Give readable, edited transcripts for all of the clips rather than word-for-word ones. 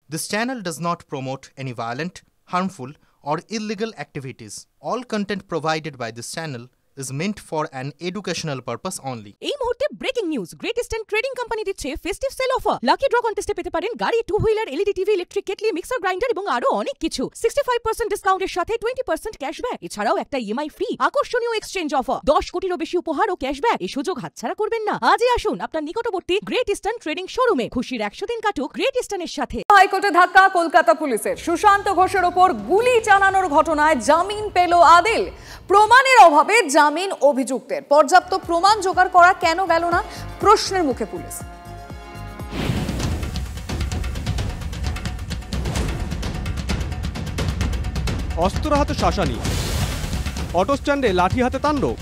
This channel does not promote any violent, harmful, or illegal activities. All content provided by this channel is meant for an educational purpose only. এই মুহূর্তে breaking news, great eastern trading company দিচ্ছে festive sale offer. Lucky draw কন্টেস্টে পেতে পারেন গাড়ি, two wheeler, LED TV, electric kettle, mixer grinder এবং আরো অনেক কিছু। 65% ডিসকাউন্টের সাথে 20% ক্যাশব্যাক, এছাড়াও একটা ইএমআই ফ্রি, আকর্ষণীয় এক্সচেঞ্জ অফার, 10 কোটিরও বেশি উপহার ও ক্যাশব্যাক। এই সুযোগ হাতছাড়া করবেন না। আজই আসুন আপনার নিকটবর্তী গ্রেট ইস্টার্ন ট্রেডিং শোরুমে। খুশির 100 দিন কাটুক গ্রেট ইস্টার্নের সাথে। হাইকোর্টে ধাক্কা কলকাতা পুলিশের। সুশান্ত ঘোষের ওপর গুলি চালানোর ঘটনায় জামিন পেল আদিল। প্রমাণের অভাবে জামিন অভিযুক্তের। পর্যাপ্ত প্রমাণ জোগাড় করা কেন গেল না, প্রশ্নের মুখে পুলিশ। অস্ত্র হাতে শাসানি, অটো স্ট্যান্ডে লাঠি হাতে তাণ্ডব,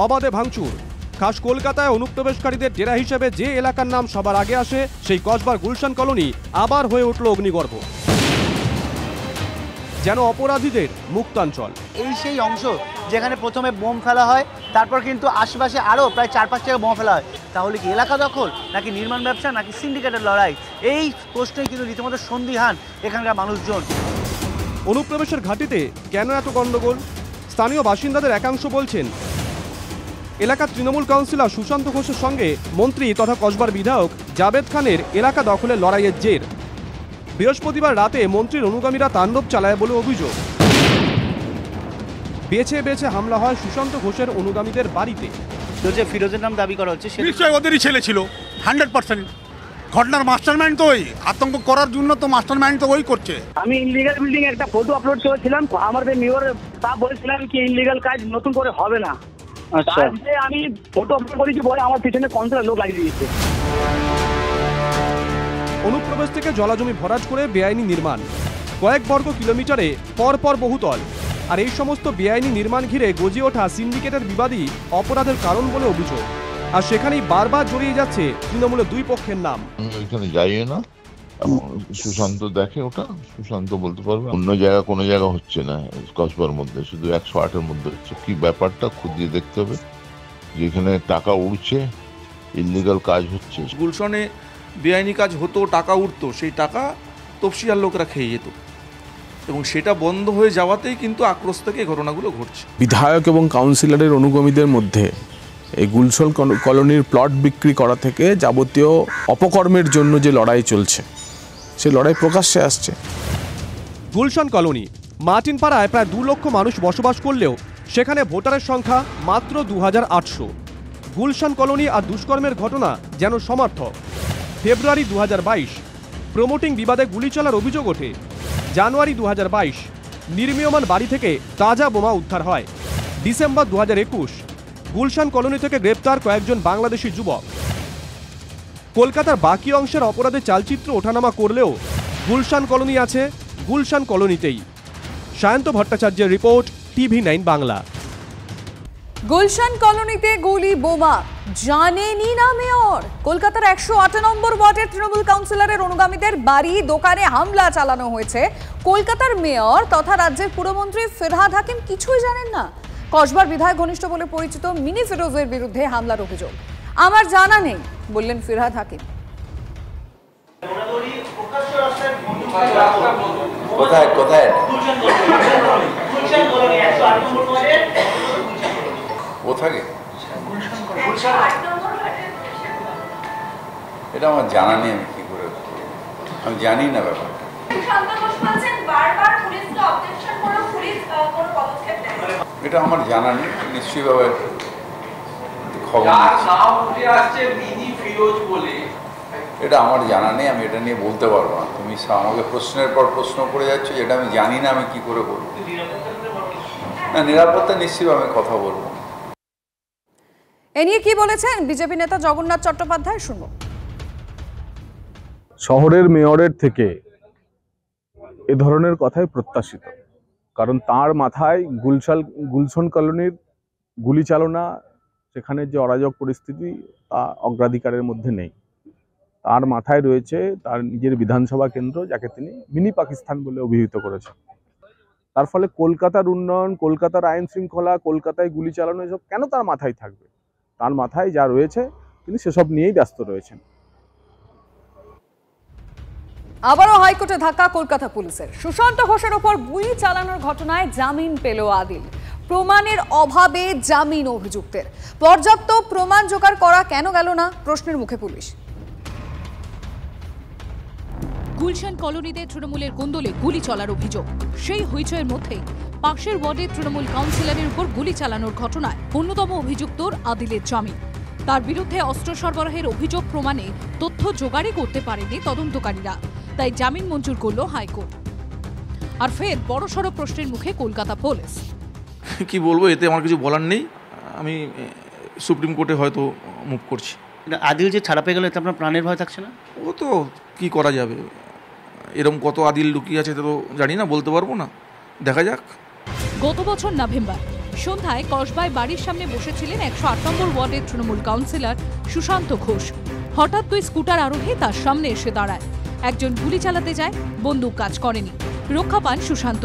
অবাধে ভাঙচুর। খাস কলকাতায় অনুপ্রবেশকারীদের ডেরা হিসেবে যে এলাকার নাম সবার আগে আসে, সেই কসবার গুলশান কলোনি আবার হয়ে উঠল অগ্নিগর্ভ, যেন অপরাধীদের মুক্তাঞ্চল। এই সেই অংশ যেখানে প্রথমে বোম ফেলা হয়, তারপর কিন্তু আশেপাশে আরও প্রায় 4-5 জায়গায় বোম ফেলা হয়। তাহলে কি এলাকা দখল, নাকি নির্মাণ ব্যবসা, নাকি সিন্ডিকেটের লড়াই? এই প্রশ্নই কিন্তু রীতিমতো সন্দিহান এখানকার মানুষজন। অনুপ্রবেশের ঘাঁটিতে কেন এত গণ্ডগোল? স্থানীয় বাসিন্দাদের একাংশ বলছেন, এলাকার তৃণমূল কাউন্সিলর সুশান্ত ঘোষের সঙ্গে মন্ত্রী তথা কসবার বিধায়ক জাবেদ খানের এলাকা দখলের লড়াইয়ের জের। বৃহস্পতিবার রাতে মন্ত্রীর অনুগামীরা তাণ্ডব চালায় বলে অভিযোগ। বেছে বেছে হামলা হয় সুশান্ত ঘোষের অনুগামীদের বাড়িতে। যে ফিরোজের নাম দাবি করা হচ্ছে, নিশ্চয়ই ওদেরই ছেলে ছিল 100%। ঘটনার মাস্টারমাইন্ড তো ওই, আতঙ্ক করার জন্য তো মাস্টারমাইন্ড তো ওই করছে। আমি ইনলিগাল বিল্ডিং একটা ফটো আপলোড করেছিলাম, আমাদের মেয়র তা বলেছিলাম কি ইনলিগাল কাজ নতুন করে হবে না। আচ্ছা, আমি ফটো আপলোড করেছি বলে আমার পিছনে 50 লোক লাগিয়ে দিয়েছে। অনুপ্রবেশ থেকে জলাজমি ভরাট করে বেআইনি নির্মাণ, কয়েক বর্গ কিলোমিটারে পরপর বহুতল। আর এই সমস্ত বেআইনি নির্মাণ ঘিরে গজিয়ে ওঠা সিন্ডিকেটের বিবাদী অপরাধের কারণ বলে অভিযোগ। আর সেখানেই বারবার জড়িয়ে যাচ্ছে তৃণমূলের দুই পক্ষের নাম। ওইখানে যাইও না, সুশান্ত দেখে, ওটা সুশান্ত বলতে পারবে। অন্য জায়গা কোনো জায়গা হচ্ছে না, কসবার মধ্যে শুধু 108-এর মধ্যে হচ্ছে। কি ব্যাপারটা খুঁজিয়ে দেখতে হবে। যেখানে টাকা উঠছে, ইলিগাল কাজ হচ্ছে। গুলশনে বেআইনি কাজ হতো, টাকা উঠতো, সেই টাকা তফসিয়ার লোকরা খেয়ে যেত, এবং সেটা বন্ধ হয়ে যাওয়াতেই কিন্তু আক্রোশ থেকে ঘটনাগুলো ঘটছে। বিধায়ক এবং কাউন্সিলরের অনুগামীদের মধ্যে এই গুলশন কলোনির প্লট বিক্রি করা থেকে যাবতীয় অপকর্মের জন্য যে লড়াই চলছে, সেই লড়াই প্রকাশ্যে আসছে। গুলশান কলোনি মার্টিনপাড়ায় প্রায় 2 লক্ষ মানুষ বসবাস করলেও সেখানে ভোটারের সংখ্যা মাত্র 2800। গুলশান কলোনি আর দুষ্কর্মের ঘটনা যেন সমার্থক। ফেব্রুয়ারি 2022 প্রমোটিং বিবাদে গুলি চলার অভিযোগ ওঠে। জানুয়ারি 2022 নির্মীয়মান বাড়ি থেকে তাজা বোমা উদ্ধার হয়। ডিসেম্বর 2021 গুলশান কলোনি থেকে গ্রেপ্তার কয়েকজন বাংলাদেশি যুবক। কলকাতার বাকি অংশের অপরাধে চালচিত্র ওঠানামা করলেও গুলশান কলোনি আছে গুলশান কলোনিতেই। সায়ন্ত ভট্টাচার্যের রিপোর্ট, TV9 বাংলা। গুলশান কলোনিতে গুলি বোমা, জানেনি না মেয়র। কলকাতার 108 নম্বর ওয়ার্ডের তৃণমূল কাউন্সিলরের অনুগামীদের বাড়ি, দোকানে হামলা চালানো হয়েছে। কলকাতার মেয়র তথা রাজ্যের পুরমন্ত্রী ফিরহাদ হাকিম কিছুই জানেন না। কসবার বিধায়ক ঘনিষ্ঠ বলে পরিচিত মিনি ফিরোজের বিরুদ্ধে হামলার অভিযোগ। আমার জানা নেই বললেন ফিরহাদ হাকিম। এটা আমার জানা নেই, আমি কি করে, আমি জানি না ব্যাপারটা। এটা আমার জানা নেই, নিশ্চয়ইভাবে খবর এটা আমার জানা নেই, আমি এটা নিয়ে বলতে পারবো না। তুমি আমাকে প্রশ্নের পর প্রশ্ন করে যাচ্ছ, যেটা আমি জানি না, আমি কি করে বলবো? না, নিরাপত্তা নিশ্চয়ই আমি কথা বলবো। এ নিয়ে কি বলেছেন বিজেপি নেতা জগন্নাথ চট্টোপাধ্যায়, শুনবো। শহরের মেয়রের থেকে এ ধরনের কথাই প্রত্যাশিত, কারণ তার মাথায় গুলশন কলোনির গুলি চালনা, সেখানে যে অরাজক পরিস্থিতি, তা অগ্রাধিকারের মধ্যে নেই। তার মাথায় রয়েছে তার নিজের বিধানসভা কেন্দ্র, যাকে তিনি মিনি পাকিস্তান বলে অভিহিত করেছেন। তার ফলে কলকাতার উন্নয়ন, কলকাতার আইন শৃঙ্খলা, কলকাতায় গুলি চালানো, এসব কেন তার মাথায় থাকবে? তার মাথায় যা রয়েছে তিনি সেসব নিয়েই ব্যস্ত রয়েছেন। আবারও হাইকোর্টে ধাক্কা কলকাতা পুলিশের। সুশান্ত ঘোষের ওপর গুলি চালানোর ঘটনায় জামিন পেল আদিল। প্রমাণের অভাবে জামিন অভিযুক্তের। পর্যাপ্ত প্রমাণ জোগাড় করা কেন গেল না, প্রশ্নের মুখে পুলিশ। গুলশান কলোনিতে তৃণমূলের কোন্দলে গুলি চলার অভিযোগ। সেই হইচয়ের মধ্যে পাশের ওয়ার্ডে তৃণমূল কাউন্সিলরের উপর গুলি চালানোর ঘটনায় অন্যতম অভিযুক্তর আদিলের জামিন। তার বিরুদ্ধে অস্ত্র সরবরাহের অভিযোগ প্রমাণে তথ্য জোগাড়ই করতে পারেনি তদন্তকারীরা, তাই জামিন মঞ্জুর করল হাইকোর্ট। আর ফের বড়সড় প্রশ্নের মুখে কলকাতা পুলিশ। কি বলবো, এতে আমার কিছু বলার নেই। আমি সুপ্রিম কোর্টে হয়তো মুভ করছি। আদিল যে ছাড়া পেয়ে গেল, এতে আপনার প্রাণের ভয় থাকছে না? ও তো কি করা যাবে, এরকম কত আদিল লুকিয়ে আছে তো জানি না, বলতে পারবো না, দেখা যাক। গত বছর নভেম্বর সন্ধ্যায় কসবায় বাড়ির সামনে বসেছিলেন 108 নম্বর ওয়ার্ডের তৃণমূল কাউন্সিলর সুশান্ত ঘোষ। হঠাৎ দুই স্কুটার আরোহী তার সামনে এসে দাঁড়ায়। একজন গুলি চালাতে যায়, বন্দুক কাজ করেনি। রক্ষা পান সুশান্ত।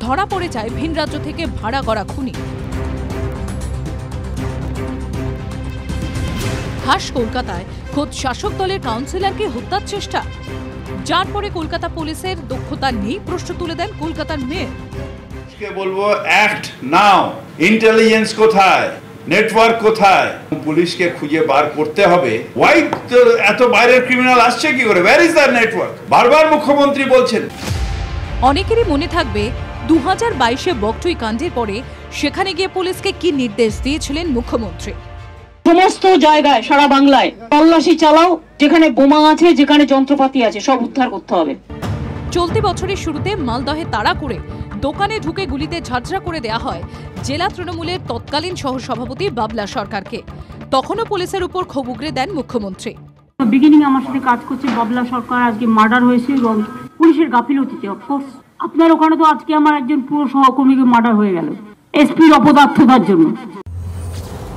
ধরা পড়ে যায় ভিন রাজ্য থেকে ভাড়া করা খুনি। হাস কলকাতায় খোদ শাসক দলের কাউন্সিলরকে হত্যার চেষ্টা, যার পরে কলকাতা পুলিশের দক্ষতা নেই প্রশ্ন তুলে দেন কলকাতার মেয়র। বলবো অ্যাক্ট নাও, ইন্টেলিজেন্স কোথায়, নেটওয়ার্ক কোথায়, পুলিশকে খুঁজে বার করতে হবে। ওয়াই এত বাইরের ক্রিমিনাল আসছে কি করে, ওয়্যার ইজ দ্য নেটওয়ার্ক, বারবার মুখ্যমন্ত্রী বলছেন। অনেকেরই মনে থাকবে 2022-এ বকটুই কাণ্ডের পরে সেখানে গিয়ে পুলিশকে কি নির্দেশ দিয়েছিলেন মুখ্যমন্ত্রী। সমস্ত জায়গায় সারা বাংলায় তল্লাশি চালাও, যেখানে বোমা আছে, যেখানে যন্ত্রপাতি আছে, সব উদ্ধার করতে হবে। চলতি বছরের শুরুতে মালদহে তাড়া করে দোকানে ঢুকে গুলিতে ঝাঁঝরা করে দেয়া হয় জেলা তৃণমূলের তৎকালীন সহসভাপতি বাবলা সরকারকে। তখনও পুলিশের উপর ক্ষোভ উগরে দেন মুখ্যমন্ত্রী। বিগিনিং আমার সাথে কাজ করছে বাবলা সরকার, আজকে মার্ডার হয়েছে এবং পুলিশের গাফিলতিতে। অফকোর্স আপনার ওখানে তো আজকে আমার একজন পুরো সহকর্মীকে মার্ডার হয়ে গেল এসপির অপদার্থতার জন্য।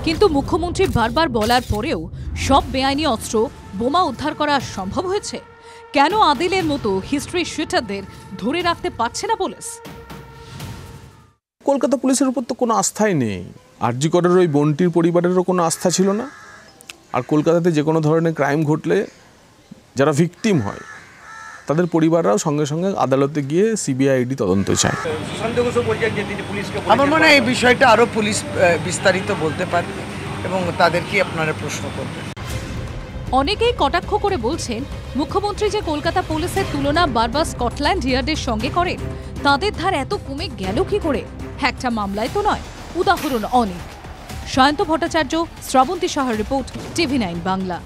কিন্তু মুখ্যমন্ত্রী বারবার বলার পরেও সব বেআইনি অস্ত্র বোমা উদ্ধার করা সম্ভব হয়েছে। কেন আদিলের মতো হিস্ট্রি শিটারদের ধরে রাখতে পারছে না পুলিশ? কলকাতা পুলিশের উপর তো কোনো আস্থাই নেই। আরজি করের ওই বোনটির পরিবারেরও কোনো আস্থা ছিল না। আর কলকাতাতে যে কোনো ধরনের ক্রাইম ঘটলে যারা ভিকটিম হয় তাদের পরিবাররাও সঙ্গে সঙ্গে আদালতে গিয়ে সিবিআইডি তদন্ত চায়। আমার মনে হয় এই বিষয়টা আরও পুলিশ বিস্তারিত বলতে পারবে এবং তাদেরকে আপনারা প্রশ্ন করবেন। অনেকেই কটাক্ষ করে বলছেন মুখ্যমন্ত্রী যে কলকাতা পুলিশের তুলনা বারবার স্কটল্যান্ড ইয়ার্ডের সঙ্গে করেন, তাদের ধার এত কমে গেল কি করে? একটা মামলায় তো নয়, উদাহরণ অনেক। সায়ন্ত ভট্টাচার্য, শ্রাবন্তী সাহার রিপোর্ট, TV9 বাংলা।